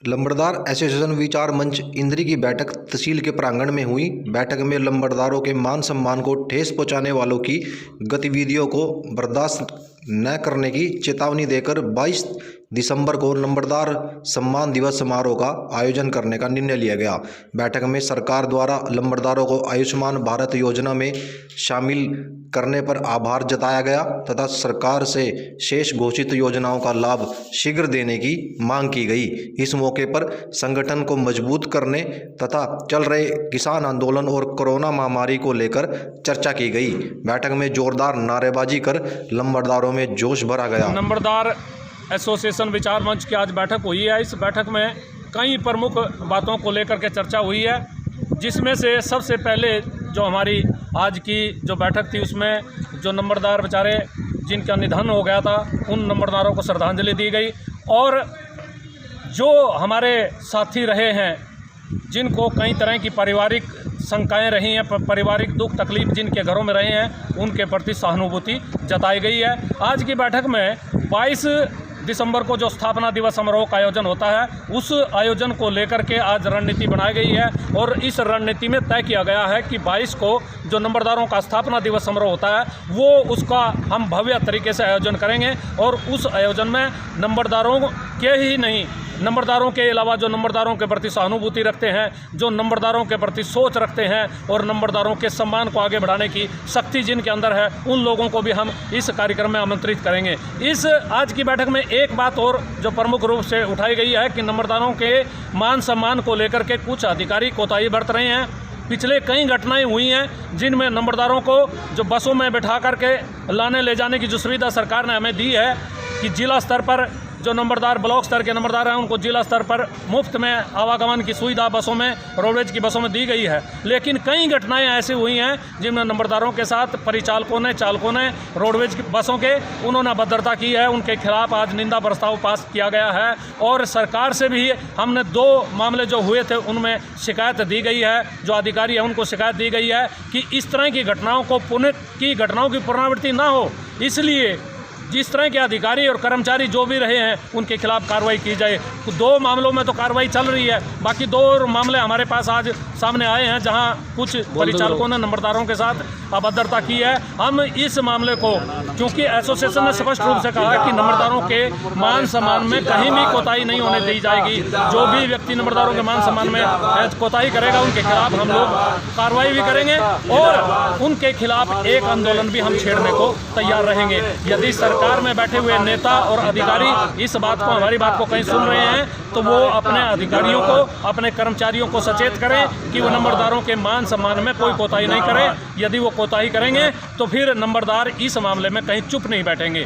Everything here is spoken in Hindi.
लंबरदार एसोसिएशन विचार मंच इंद्री की बैठक तहसील के प्रांगण में हुई। बैठक में लंबरदारों के मान सम्मान को ठेस पहुंचाने वालों की गतिविधियों को बर्दाश्त न करने की चेतावनी देकर 22 दिसंबर को लंबरदार सम्मान दिवस समारोह का आयोजन करने का निर्णय लिया गया। बैठक में सरकार द्वारा लंबरदारों को आयुष्मान भारत योजना में शामिल करने पर आभार जताया गया तथा सरकार से शेष घोषित योजनाओं का लाभ शीघ्र देने की मांग की गई। इस मौके पर संगठन को मजबूत करने तथा चल रहे किसान आंदोलन और कोरोना महामारी को लेकर चर्चा की गई। बैठक में जोरदार नारेबाजी कर लंबरदारों में जोश भरा गया। लंबरदार एसोसिएशन विचार मंच की आज बैठक हुई है। इस बैठक में कई प्रमुख बातों को लेकर के चर्चा हुई है, जिसमें से सबसे पहले जो हमारी आज की जो बैठक थी उसमें जो नंबरदार बेचारे जिनका निधन हो गया था उन नंबरदारों को श्रद्धांजलि दी गई और जो हमारे साथी रहे हैं जिनको कई तरह की पारिवारिक शंकाएं रही हैं, पारिवारिक दुख तकलीफ जिनके घरों में रहे हैं उनके प्रति सहानुभूति जताई गई है। आज की बैठक में 22 दिसंबर को जो स्थापना दिवस समारोह का आयोजन होता है उस आयोजन को लेकर के आज रणनीति बनाई गई है और इस रणनीति में तय किया गया है कि 22 को जो नंबरदारों का स्थापना दिवस समारोह होता है वो उसका हम भव्य तरीके से आयोजन करेंगे और उस आयोजन में नंबरदारों के ही नहीं, नंबरदारों के अलावा जो नंबरदारों के प्रति सहानुभूति रखते हैं, जो नंबरदारों के प्रति सोच रखते हैं और नंबरदारों के सम्मान को आगे बढ़ाने की शक्ति जिनके अंदर है उन लोगों को भी हम इस कार्यक्रम में आमंत्रित करेंगे। इस आज की बैठक में एक बात और जो प्रमुख रूप से उठाई गई है कि नंबरदारों के मान सम्मान को लेकर के कुछ अधिकारी कोताही बरत रहे हैं। पिछले कई घटनाएं हुई हैं जिनमें नंबरदारों को जो बसों में बैठा करके लाने ले जाने की जो सुविधा सरकार ने हमें दी है कि जिला स्तर पर जो नंबरदार ब्लॉक स्तर के नंबरदार हैं उनको जिला स्तर पर मुफ्त में आवागमन की सुविधा बसों में, रोडवेज की बसों में दी गई है। लेकिन कई घटनाएं ऐसी हुई हैं जिनमें नंबरदारों के साथ परिचालकों ने, चालकों ने रोडवेज की बसों के उन्होंने अभद्रता की है। उनके खिलाफ आज निंदा प्रस्ताव पास किया गया है और सरकार से भी हमने 2 मामले जो हुए थे उनमें शिकायत दी गई है। जो अधिकारी है उनको शिकायत दी गई है कि इस तरह की घटनाओं की पुनरावृत्ति ना हो, इसलिए जिस तरह के अधिकारी और कर्मचारी जो भी रहे हैं उनके खिलाफ कार्रवाई की जाए। 2 मामलों में तो कार्रवाई चल रही है, बाकी 2 मामले हमारे पास आज सामने आए हैं जहां कुछ परिचालकों ने नंबरदारों के साथ अभद्रता की है। हम इस मामले को, क्योंकि एसोसिएशन ने स्पष्ट रूप से कहा है कि नंबरदारों के मान सम्मान में कहीं भी कोताही नहीं होने दी जाएगी। जो भी व्यक्ति नंबरदारों के मान सम्मान में कोताही करेगा उनके खिलाफ हम लोग कार्रवाई भी करेंगे और उनके खिलाफ एक आंदोलन भी हम छेड़ने को तैयार रहेंगे। यदि सरकार में बैठे हुए नेता और अधिकारी इस बात को, हमारी बात को कहीं सुन रहे हैं तो वो अपने अधिकारियों को, अपने कर्मचारियों को सचेत करें कि वो नंबरदारों के मान सम्मान में कोई कोताही नहीं करें। यदि वो कोताही करेंगे तो फिर नंबरदार इस मामले में कहीं चुप नहीं बैठेंगे।